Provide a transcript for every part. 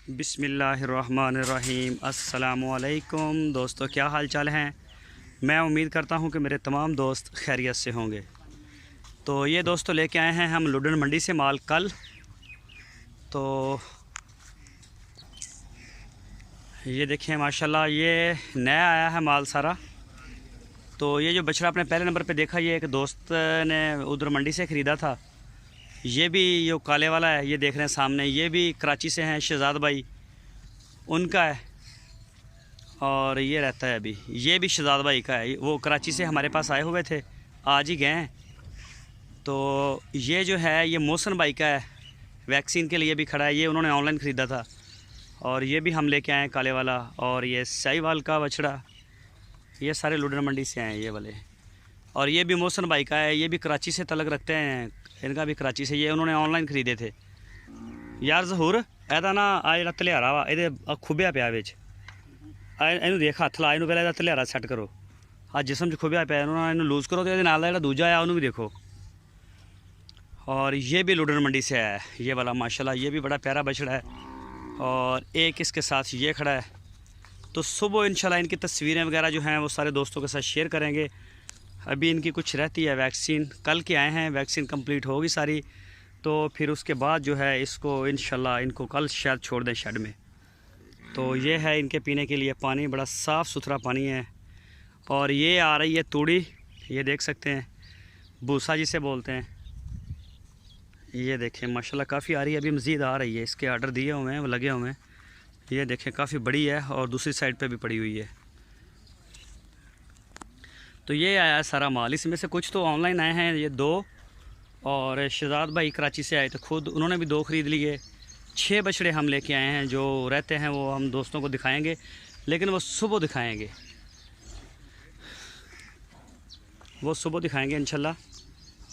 बिस्मिल्लाहिर्रहमानिर्रहीम। अस्सलामुअलैकुम दोस्तों, क्या हाल चाल हैं। मैं उम्मीद करता हूं कि मेरे तमाम दोस्त खैरियत से होंगे। तो ये दोस्तों लेके आए हैं हम लुधियाना मंडी से माल कल। तो ये देखिए माशाल्लाह, ये नया आया है माल सारा। तो ये जो बछड़ा आपने पहले नंबर पे देखा, ये एक दोस्त ने उधर मंडी से ख़रीदा था। ये भी जो काले वाला है, ये देख रहे हैं सामने, ये भी कराची से हैं, शहजाद भाई उनका है। और ये रहता है अभी, ये भी शहजाद भाई का है। वो कराची से हमारे पास आए हुए थे, आज ही गए हैं। तो ये जो है ये मोहसन भाई का है, वैक्सीन के लिए भी खड़ा है। ये उन्होंने ऑनलाइन ख़रीदा था। और ये भी हम लेके आए हैं काले वाला। और ये साहिवाल का बछड़ा, ये सारे लुधियाना मंडी से आए हैं ये वाले। और ये भी मोहसन भाई का है, ये भी कराची से तलक रखते हैं, इनका भी कराची से। ये उन्होंने ऑनलाइन ख़रीदे थे। यार जहूर ਇਹਦਾ ना आ ਜਿਹੜਾ ਧਲਿਆਰਾ ਵਾ ਇਹਦੇ ਖੁੱਬਿਆ ਪਿਆ ਵਿੱਚ, ਇਹਨੂੰ ਦੇਖ ਹੱਥ ਲਾ, ਇਹਨੂੰ ਪਹਿਲਾਂ ਇਹਦਾ ਧਲਿਆਰਾ ਸੈੱਟ ਕਰੋ। ਆ ਜਿਸਮ 'ਚ ਖੁੱਬਿਆ ਪਿਆ, ਇਹਨੂੰ लूज़ करो। तो ਇਹਦੇ ਨਾਲ ਦਾ ਜਿਹੜਾ दूजा आया ਉਹਨੂੰ भी देखो। और ये भी लुधियाना मंडी से आया है, ये वाला माशाल्लाह। ये भी बड़ा प्यारा बछड़ा है। और एक इसके साथ ये खड़ा है। तो सुबह इंशाल्लाह इनकी तस्वीरें वगैरह जो हैं वो सारे दोस्तों के साथ शेयर करेंगे। अभी इनकी कुछ रहती है वैक्सीन, कल के आए हैं, वैक्सीन कंप्लीट होगी सारी। तो फिर उसके बाद जो है इसको इंशाल्लाह इनको कल शायद छोड़ दें शेड में। तो ये है इनके पीने के लिए पानी, बड़ा साफ़ सुथरा पानी है। और ये आ रही है तूड़ी, ये देख सकते हैं, भूसा जिसे बोलते हैं। ये देखें माशाल्लाह काफ़ी आ रही है, अभी मज़ीद आ रही है। इसके आर्डर दिए हुए हैं, वो लगे हुए हैं। ये देखें काफ़ी बड़ी है और दूसरी साइड पे भी पड़ी हुई है। तो ये आया सारा माल, इसमें से कुछ तो ऑनलाइन आए हैं, ये 2। और शहजाद भाई कराची से आए थे खुद, उन्होंने भी 2 ख़रीद लिए। 6 बछड़े हम लेके आए हैं, जो रहते हैं वो हम दोस्तों को दिखाएंगे, लेकिन वो सुबह दिखाएंगे, वो सुबह दिखाएंगे इंशाल्लाह।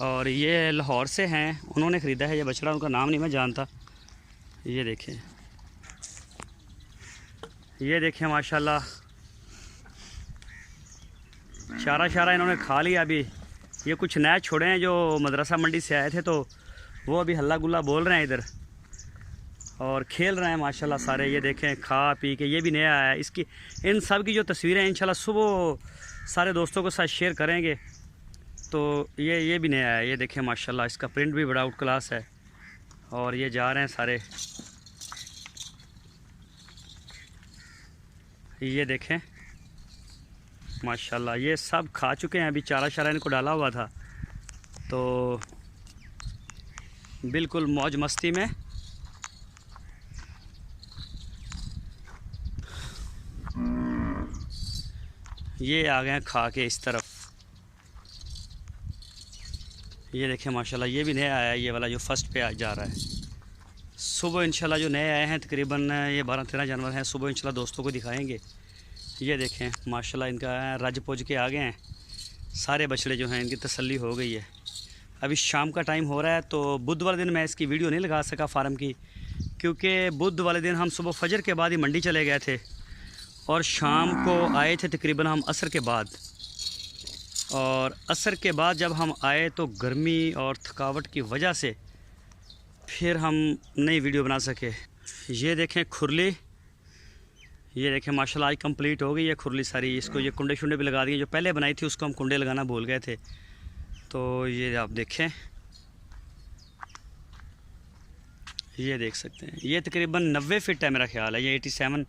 और ये लाहौर से हैं, उन्होंने ख़रीदा है ये बछड़ा, उनका नाम नहीं मैं जानता। ये देखें, ये देखें माशाल्लाह, चारा शारा इन्होंने खा लिया। अभी ये कुछ नए छोड़े हैं जो मदरसा मंडी से आए थे, तो वो अभी हल्ला गुल्ला बोल रहे हैं इधर और खेल रहे हैं माशाल्लाह सारे। ये देखें खा पी के, ये भी नया आया है। इसकी इन सब की जो तस्वीरें इंशाल्लाह सुबह सारे दोस्तों के साथ शेयर करेंगे। तो ये भी नया है, ये देखें माशाल्लाह, इसका प्रिंट भी बड़ा आउट क्लास है। और ये जा रहे हैं सारे, ये देखें माशाल्लाह, ये सब खा चुके हैं। अभी चारा शारा इनको डाला हुआ था, तो बिल्कुल मौज मस्ती में। ये आ गए हैं खा के इस तरफ। ये देखें माशाल्लाह, ये भी नया आया है, ये वाला जो फर्स्ट पे जा रहा है। सुबह इंशाल्लाह जो नए आए हैं, तकरीबन ये 12-13 जानवर हैं, सुबह इंशाल्लाह दोस्तों को दिखाएंगे। ये देखें माशाल्लाह, इनका रज पुज के आ गए हैं सारे बछड़े जो हैं, इनकी तसल्ली हो गई है। अभी शाम का टाइम हो रहा है, तो बुध वाले दिन मैं इसकी वीडियो नहीं लगा सका फार्म की, क्योंकि बुध वाले दिन हम सुबह फजर के बाद ही मंडी चले गए थे और शाम को आए थे तकरीबन हम असर के बाद। और असर के बाद जब हम आए तो गर्मी और थकावट की वजह से फिर हम नई वीडियो बना सके। ये देखें खुरली, ये देखें माशाल्लाह आज कंप्लीट हो गई है खुरली सारी। इसको ये कुंडे शुंडे भी लगा दिए, जो पहले बनाई थी उसको हम कुंडे लगाना भूल गए थे। तो ये आप देखें, ये देख सकते हैं, ये तकरीबन 90 फीट है मेरा ख्याल है, ये 87,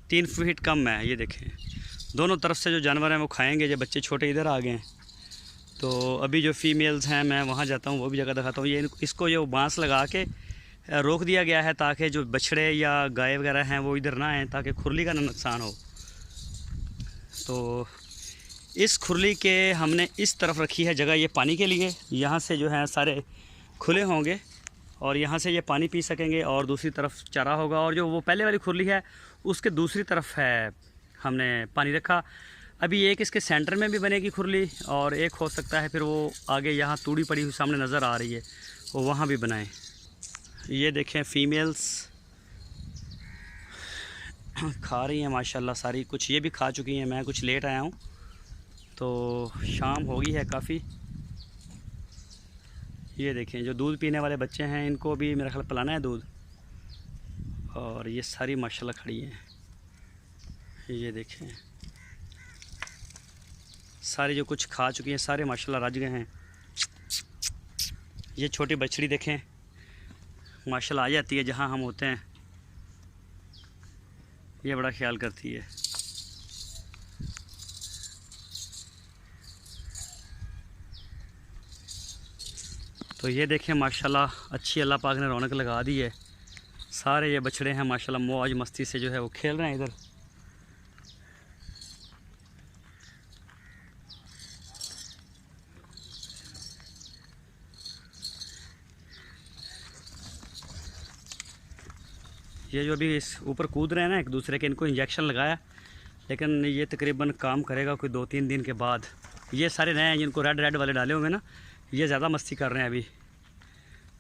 3 फीट कम है। ये देखें दोनों तरफ से जो जानवर हैं वो खाएंगे। जो बच्चे छोटे इधर आ गए हैं, तो अभी जो फीमेल्स हैं मैं वहाँ जाता हूँ, वो भी जगह दिखाता हूँ। ये इसको ये बांस लगा के रोक दिया गया है, ताकि जो बछड़े या गाय वगैरह हैं वो इधर ना आएँ, ताकि खुरली का नुकसान हो। तो इस खुरली के हमने इस तरफ रखी है जगह, ये पानी के लिए। यहाँ से जो है सारे खुले होंगे और यहाँ से ये पानी पी सकेंगे, और दूसरी तरफ चारा होगा। और जो वो पहले वाली खुरली है उसके दूसरी तरफ है हमने पानी रखा। अभी एक इसके सेंटर में भी बनेगी खुरली, और एक हो सकता है फिर वो आगे यहाँ तूड़ी पड़ी हुई सामने नज़र आ रही है, वो वहाँ भी बनाएं। ये देखें फीमेल्स खा रही हैं माशाल्लाह सारी, कुछ ये भी खा चुकी हैं। मैं कुछ लेट आया हूँ, तो शाम हो गई है काफ़ी। ये देखें जो दूध पीने वाले बच्चे हैं, इनको भी मेरा ख्याल पिलाना है दूध। और ये सारी माशाल्लाह खड़ी हैं। ये देखें सारे जो कुछ खा चुकी हैं सारे माशाल्लाह रज गए हैं। ये छोटी बछड़ी देखें माशाल्लाह आ जाती है जहाँ हम होते हैं, ये बड़ा ख्याल करती है। तो ये देखें माशाल्लाह अच्छी अल्लाह पाक ने रौनक लगा दी है। सारे ये बछड़े हैं माशाल्लाह मौज मस्ती से जो है वो खेल रहे हैं इधर। ये जो अभी इस ऊपर कूद रहे हैं ना एक दूसरे के, इनको इंजेक्शन लगाया, लेकिन ये तकरीबन काम करेगा कोई 2-3 दिन के बाद। ये सारे नए हैं जिनको रेड वाले डाले हुए ना, ये ज़्यादा मस्ती कर रहे हैं अभी,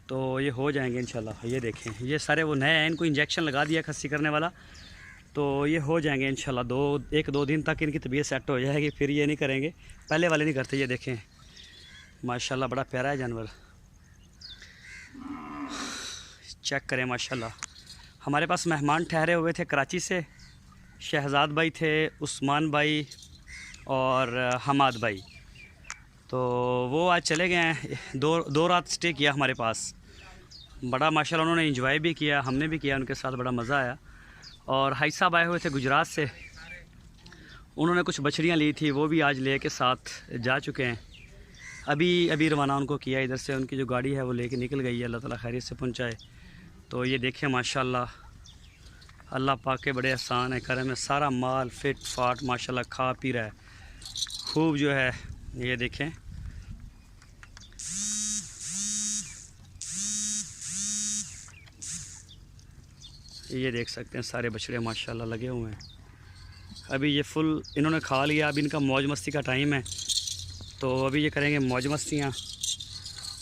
तो ये हो जाएंगे इंशाल्लाह। ये देखें ये सारे वो नए हैं, इनको इंजेक्शन लगा दिया खस्सी करने वाला, तो ये हो जाएंगे इंशाल्लाह। 1-2 दिन तक इनकी तबीयत सेट हो जाएगी, फिर ये नहीं करेंगे, पहले वाले नहीं करते। ये देखें माशाल्लाह बड़ा प्यारा है जानवर, चेक करें माशाल्लाह। हमारे पास मेहमान ठहरे हुए थे कराची से, शहजाद भाई थे, उस्मान भाई और हमाद भाई, तो वो आज चले गए हैं। दो रात स्टे किया हमारे पास, बड़ा माशाल्लाह उन्होंने एंजॉय भी किया, हमने भी किया उनके साथ, बड़ा मज़ा आया। और हाई साहब आए हुए थे गुजरात से, उन्होंने कुछ बछड़ियाँ ली थी, वो भी आज ले के साथ जा चुके हैं। अभी रवाना उनको किया इधर से, उनकी जो गाड़ी है वो लेके निकल गई है, अल्लाह ताला खैरियत से पहुँचाए। तो ये देखें माशाल्लाह अल्लाह पाक के बड़े एहसान है, करम है, सारा माल फिट फाट माशाल्लाह खा पी रहा है खूब जो है। ये देखें ये देख सकते हैं सारे बछड़े माशाल्लाह लगे हुए हैं। अभी ये फुल इन्होंने खा लिया, अभी इनका मौज मस्ती का टाइम है, तो अभी ये करेंगे मौज मस्तियाँ,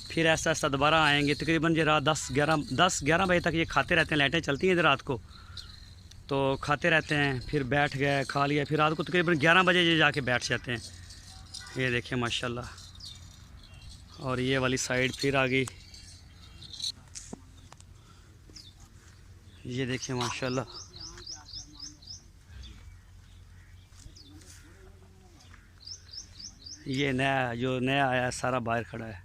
फिर ऐसा ऐसा दोबारा आएंगे। तकरीबन ये रात 10-11 बजे तक ये खाते रहते हैं, लाइटें चलती हैं इधर रात को, तो खाते रहते हैं, फिर बैठ गए खा लिया, फिर रात को तकरीबन 11 बजे ये जाके बैठ जाते हैं। ये देखें माशाल्लाह, और ये वाली साइड फिर आ गई, ये देखें माशाल्लाह। ये नया जो नया आया सारा बाहर खड़ा है।